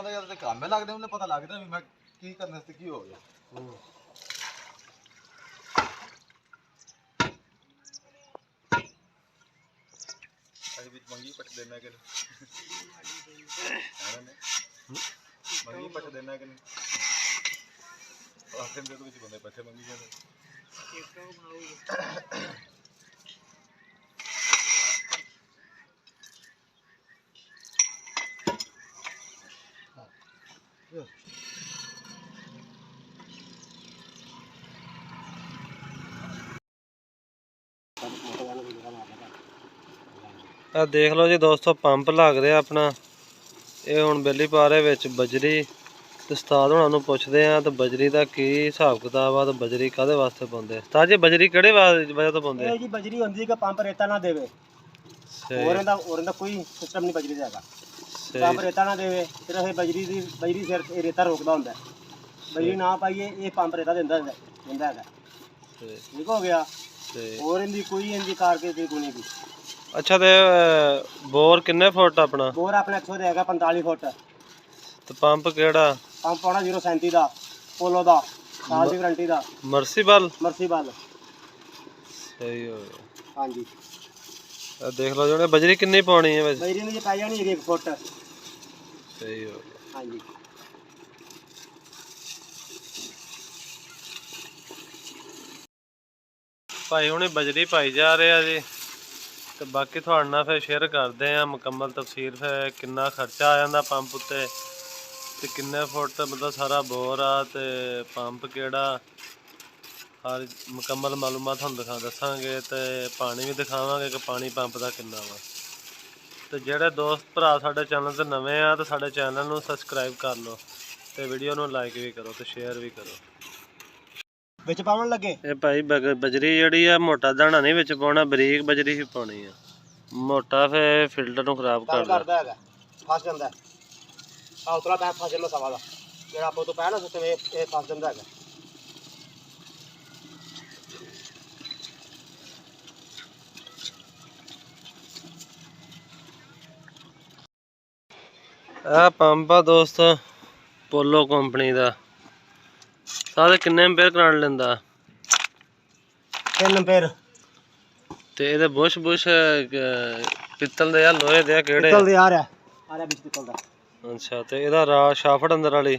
ਪੰਪਾਂ ਦਾ ਜਦ ਕੰਮ ਲੱਗਦੇ ਉਹਨੇ ਪਤਾ ਲੱਗਦਾ ਵੀ ਮੈਂ ਕੀ ਕਰਨੇ ਤੇ ਕੀ ਹੋ ਗਿਆ। ਅਜੇ ਵਿੱਚ ਮੰਗੀ ਪੱਟ ਦੇਣਾ ਕਿ ਮੰਗੀ ਪੱਟ ਦੇਣਾ ਕਿ ਆਖਰ ਦੇ ਵਿੱਚ ਬੰਦੇ ਪੱਠੇ ਮੰਗੀ ਜਾਂਦੇ। ਆ देख लो जी दोस्तों पंप लग रहा अपना। ये हुण बेली पा रहे विच बजरी ते उस्ताद हुणां नूं पुछदे आ ते बजरी दा की हिसाब किताब आ ते बजरी काहदे वास्ते पाउंदे? उस्ताद जी बजरी किहड़े वजह तो पाउंदे? जी बजरी होंदी कि पंप रेता ना देवे। और इंदा कोई सिस्टम नहीं बजरी दा। पंप रेता ना देवे सिर्फ बजरी सिर रेता रोकदा हुंदा। बजरी ना पाइए ये पंप रेता दिंदा है। ठीक हो गया। और इनकी कोई इनकी कारकर्दगी कोई नहीं। अच्छा ते बोर किन्ने फुट अपना? बोर अपने 45 फुट। ते पंप केड़ा? पंप पाना 037 दा पोलो दा साल दी गारंटी दा। मर्सीबल सही हो गया। हां जी देख लो जो बजरी कितनी पानी है वैसे? बजरी में पाई जानी 1 फुट। सही हो गया। हां जी भाई हुणे बजरी पाई जा रहे हैं जी ਤੇ ਬਾਕੀ ਤੁਹਾਡੇ ਨਾਲ ਫਿਰ ਸ਼ੇਅਰ ਕਰਦੇ ਆ ਮੁਕੰਮਲ ਤਫਸੀਰ ਫਿਰ ਕਿੰਨਾ ਖਰਚਾ ਆ ਜਾਂਦਾ ਪੰਪ ਉੱਤੇ ਤੇ ਕਿੰਨੇ ਫੁੱਟ ਮਤਲਬ ਸਾਰਾ ਬੋਰ ਆ ਤੇ ਪੰਪ ਕਿਹੜਾ ਹਰ ਮੁਕੰਮਲ ਮਾਲੂਮਾਤ ਤੁਹਾਨੂੰ ਦੱਸਾਂਗੇ ਤੇ ਪਾਣੀ ਵੀ ਦਿਖਾਵਾਂਗੇ ਕਿ ਪਾਣੀ ਪੰਪ ਦਾ ਕਿੰਨਾ ਵਾ। ਤੇ ਜਿਹੜੇ ਦੋਸਤ ਭਰਾ ਸਾਡੇ ਚੈਨਲ ਤੇ ਨਵੇਂ ਆ ਤੇ ਸਾਡੇ ਚੈਨਲ ਨੂੰ ਸਬਸਕ੍ਰਾਈਬ ਕਰ ਲਓ ਤੇ ਵੀਡੀਓ ਨੂੰ ਲਾਈਕ ਵੀ ਕਰੋ ਤੇ ਸ਼ੇਅਰ ਵੀ ਕਰੋ। ਵਿੱਚ ਪਾਉਣ ਲੱਗੇ ਇਹ ਭਾਈ ਬਜਰੀ ਜਿਹੜੀ ਆ ਮੋਟਾ ਦਾਣਾ ਨਹੀਂ ਵਿੱਚ ਪਾਉਣਾ, ਬਰੀਕ ਬਜਰੀ ਹੀ ਪਾਉਣੀ ਆ। ਮੋਟਾ ਫੇ ਫਿਲਟਰ ਨੂੰ ਖਰਾਬ ਕਰਦਾ ਹੈਗਾ, ਫਸ ਜਾਂਦਾ ਆ ਉਤਲਾ ਪੈ ਫਸ ਜਾਂਦਾ ਸਵਾ ਦਾ ਜਿਹੜਾ ਆਪਾਂ ਤੋਂ ਪੈ ਨਾ ਸਿਸਟਮ ਇਹ ਫਸ ਜਾਂਦਾ ਹੈਗਾ। ਇਹ ਪੰਪ ਆ ਦੋਸਤ ਪੋਲੋ ਕੰਪਨੀ ਦਾ। ਸਾਰੇ ਕਿੰਨੇ ਐਂਪੀਅਰ ਕਰੰਟ ਲੈਂਦਾ? 3 ਐਂਪੀਅਰ। ਤੇ ਇਹਦੇ ਬੁਸ਼ ਪਿੱਤਲ ਦੇ ਆ ਲੋਹੇ ਦੇ ਆ ਕਿਹੜੇ? ਪਿੱਤਲ ਦੇ ਆ ਰਿਹਾ ਵਿੱਚ ਪਿੱਤਲ ਦਾ। ਅੱਛਾ ਤੇ ਇਹਦਾ ਰਾ ਸ਼ਾਫਟ ਅੰਦਰ ਵਾਲੀ?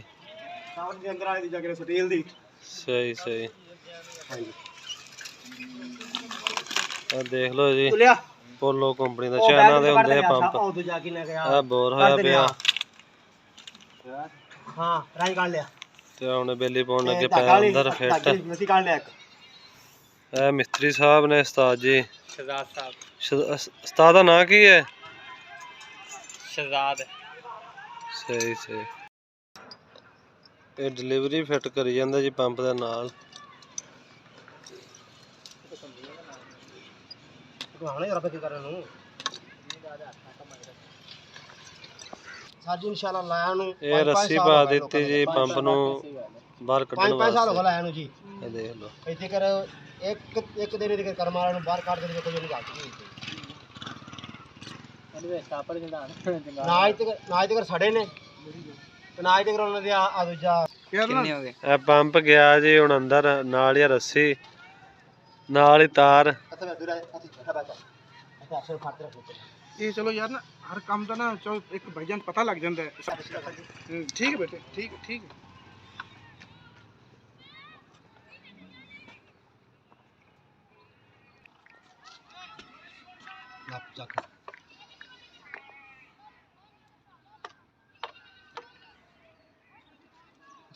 ਸ਼ਾਫਟ ਦੇ ਅੰਦਰ ਵਾਲੀ ਦੀ ਜਗ੍ਹਾ ਸਟੀਲ ਦੀ। ਸਹੀ ਹਾਂਜੀ ਆ ਦੇਖ ਲਓ ਜੀ ਪੋਲੋ ਕੰਪਨੀ ਦਾ। ਚਾਈਨਾ ਚਾਈਨਾ ਦੇ ਹੁੰਦੇ ਆ ਪੰਪ। ਆ ਬੋਰ ਹੋਇਆ ਪਿਆ। ਹਾਂ ਰਾਈ ਕੱਢ ਲਿਆ ਤੇ ਹੁਣ ਬੇਲੀ ਪਾਉਣ ਲੱਗੇ ਪੈ ਅੰਦਰ ਫਿੱਟ। ਮਿੱਟੀ ਕੱਢ ਲਿਆ ਇੱਕ। ਇਹ ਮਿਸਤਰੀ ਸਾਹਿਬ ਨੇ ਉਸਤਾਦ ਜੀ। ਸ਼ਹਜ਼ਾਦ ਸਾਹਿਬ। ਉਸਤਾਦ ਦਾ ਨਾਂ ਕੀ ਹੈ? ਸ਼ਹਜ਼ਾਦ। ਸਹੀ ਇਹ ਡਿਲੀਵਰੀ ਫਿੱਟ ਕਰੀ ਜਾਂਦਾ ਜੀ ਪੰਪ ਦੇ ਨਾਲ। ਸਾਡੀ ਇਨਸ਼ਾਅੱਲਾ ਲਾਇਆ ਨੂੰ ਇਹ ਰੱਸੀ ਪਾ ਦਿੱਤੀ ਜੀ ਪੰਪ ਨੂੰ ਬਾਹਰ ਕੱਢਣ 5 ਸਾਲ ਹੋ ਗਏ ਲਾਇਆ ਨੂੰ ਜੀ। ਇਹ ਦੇਖ ਲਓ ਇੱਥੇ ਕਰ ਇੱਕ ਦਿਨ ਦੇ ਕਰਮ ਵਾਲਿਆਂ ਨੂੰ ਬਾਹਰ ਕੱਢ ਦੇ ਕੋਈ ਨਹੀਂ ਗੱਲ ਨਹੀਂ। ਨਾ ਇੱਥੇ ਕਰ ਸੜੇ ਨੇ ਤੇ ਨਾ ਇੱਥੇ ਕਰ ਉਹਨਾਂ ਦੇ ਆ ਦੂਜਾ ਕਿੰਨੇ ਹੋ ਗਏ। ਇਹ ਪੰਪ ਗਿਆ ਜੀ ਹੁਣ ਅੰਦਰ, ਨਾਲ ਹੀ ਰੱਸੀ ਨਾਲ ਹੀ ਤਾਰ। ये चलो यार ना हर काम का ना चलो एक भाईजान पता लग जाता है। ठीक है बेटे ठीक है।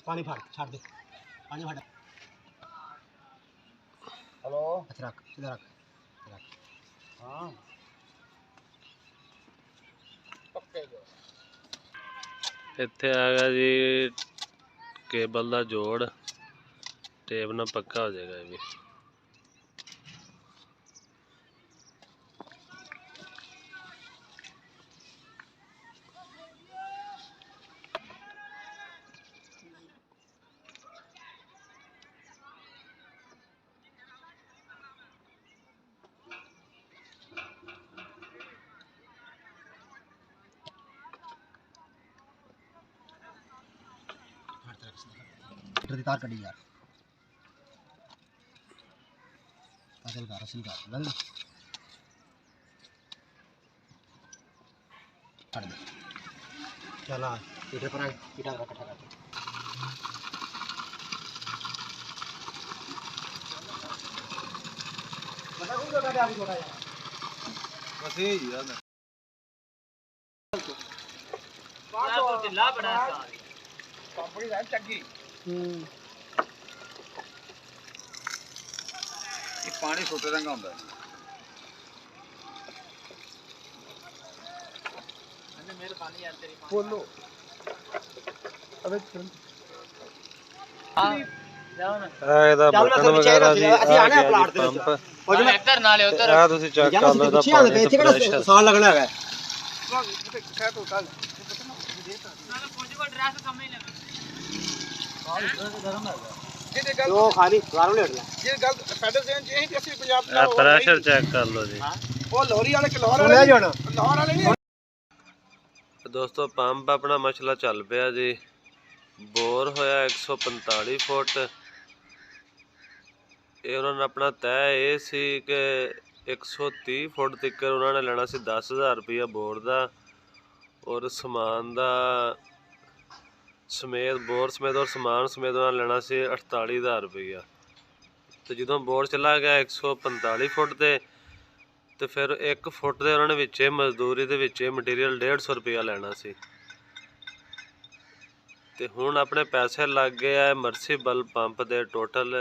पानी फाड़ छाड़ दे पानी फाड़। हेलो रख इधर रख। हाँ ਇੱਥੇ ਆ ਗਿਆ ਜੀ ਕੇਬਲ ਦਾ ਜੋੜ, ਟੇਪ ਨਾਲ ਪੱਕਾ ਹੋ ਜਾਏਗਾ ਇਹ ਵੀ। ਦੀ ਤਾਰ ਕੱਢੀ ਯਾਰ ਅਸਲ ਕਰ ਲੱਗ ਕੱਢ ਦੇ ਚਲਾ ਇਹਦੇ ਪਰ ਕੀਟਾ ਇਕੱਠਾ ਕਰ ਦੇ ਬਤਾ ਕੋਈ ਜਗ੍ਹਾ ਤੇ ਆ ਥੋੜਾ ਯਾਰ ਬਸ ਇਹ ਹੀ ਆ ਨਾ ਬਾਹਰ ਤੋਂ ਢਿੱਲਾ ਬੜਾ ਸਾਰੀ ਕੰਪਨੀ ਦਾ ਚੱਗੀ ਇਹ ਪਾਣੀ ਛੋਟੇ ਰੰਗਾ ਹੁੰਦਾ ਅੰਨੇ ਮਿਹਰਬਾਨੀ ਯਾਰ ਤੇਰੀ ਬੋਲੋ ਅਬੇ ਹਾਂ ਜਾਓ ਨਾ ਇਹਦਾ ਬਟਨ ਵਗੈਰਾ ਜੀ ਅਸੀਂ ਆਣੇ ਪਲਾਟ ਦੇ ਵਿੱਚ ਪੰਪ ਉਹ ਜਿਵੇਂ ਇੱਧਰ ਨਾਲੇ ਉੱਧਰ ਆ ਤੁਸੀਂ ਚੈੱਕ ਕਰ ਲਓ ਇਹਦਾ ਪਾਣੀ ਇੱਥੇ ਕਿਹੜਾ ਸਾਲ ਲੱਗਣਾ ਹੈਗਾ ਉਹ ਖਾਲੀ ਗਾਰੋਂ ਲੈ ਲੈ ਇਹ ਗੱਲ ਸਾਡੇ ਦੇਣ ਚ ਇਹ ਕਿ ਅਸੀਂ ਪੰਜਾਬ ਇਹ ਪ੍ਰੈਸ਼ਰ ਚੈੱਕ ਕਰ ਲਓ ਜੀ ਉਹ ਲੋਰੀ ਵਾਲੇ ਕਿ ਲਾਹੌਰ ਲੈ ਜਾਣਾ ਲਾਹੌਰ ਵਾਲੇ ਨਹੀਂ ਦੋਸਤੋ ਪੰਪ ਆਪਣਾ ਮਸਲਾ ਚੱਲ ਪਿਆ ਜੀ ਬੋਰ ਹੋਇਆ 145 ਫੁੱਟ ਇਹ ਉਹਨਾਂ ਨੇ ਆਪਣਾ ਤੈਅ ਇਹ ਸੀ ਕਿ 130 ਫੁੱਟ ਤੱਕ ਉਹਨਾਂ ਨੇ ਲੈਣਾ ਸੀ 10,000 ਰੁਪਇਆ ਬੋਰ ਦਾ ਔਰ ਸਮਾਨ ਦਾ ਸਮੇਤ ਬੋਰ ਸਮੇਤ ਔਰ ਸਮਾਨ ਸਮੇਤ ਉਹਨਾਂ ਨੇ ਲੈਣਾ ਸੀ 48,000 ਰੁਪਇਆ ਤੇ ਜਦੋਂ ਬੋਰ ਚਲਾ ਗਿਆ 145 ਫੁੱਟ ਤੇ ਫਿਰ 1 ਫੁੱਟ ਦੇ ਉਹਨਾਂ ਨੇ ਵਿੱਚੇ ਮਜ਼ਦੂਰੀ ਦੇ ਵਿੱਚੇ ਮਟੀਰੀਅਲ 150 ਰੁਪਇਆ ਲੈਣਾ ਸੀ ਤੇ ਹੁਣ ਆਪਣੇ ਪੈਸੇ ਲੱਗ ਗਏ ਆ ਮਰਸੀਬਲ ਪੰਪ ਦੇ ਟੋਟਲ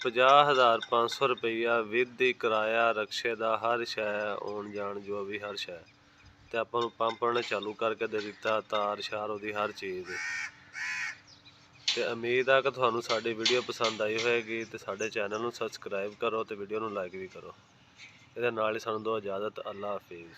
50,500 ਰੁਪਇਆ ਵਿਦ ਦੀ ਕਿਰਾਇਆ ਰਕਸ਼ੇ ਦਾ ਹਰ ਸ਼ੈ ਆਉਣ ਜਾਣ ਜੋ ਵੀ ਹਰ ਸ਼ੈ ਤੇ ਆਪਾਂ ਨੂੰ ਪੰਪ ਉਹਨੇ ਚਾਲੂ ਕਰਕੇ ਦੇ ਦਿੱਤਾ ਤਾਰ ਸ਼ਾਰ ਉਹਦੀ ਹਰ ਚੀਜ਼ ਤੇ ਉਮੀਦ ਆ ਕਿ ਤੁਹਾਨੂੰ ਸਾਡੀ ਵੀਡੀਓ ਪਸੰਦ ਆਈ ਹੋਵੇਗੀ ਤੇ ਸਾਡੇ ਚੈਨਲ ਨੂੰ ਸਬਸਕ੍ਰਾਈਬ ਕਰੋ ਤੇ ਵੀਡੀਓ ਨੂੰ ਲਾਈਕ ਵੀ ਕਰੋ ਇਹਦੇ ਨਾਲ ਹੀ ਸਾਨੂੰ ਦਿਓ ਇਜਾਜ਼ਤ ਅੱਲਾ ਹਾਫਿਜ਼।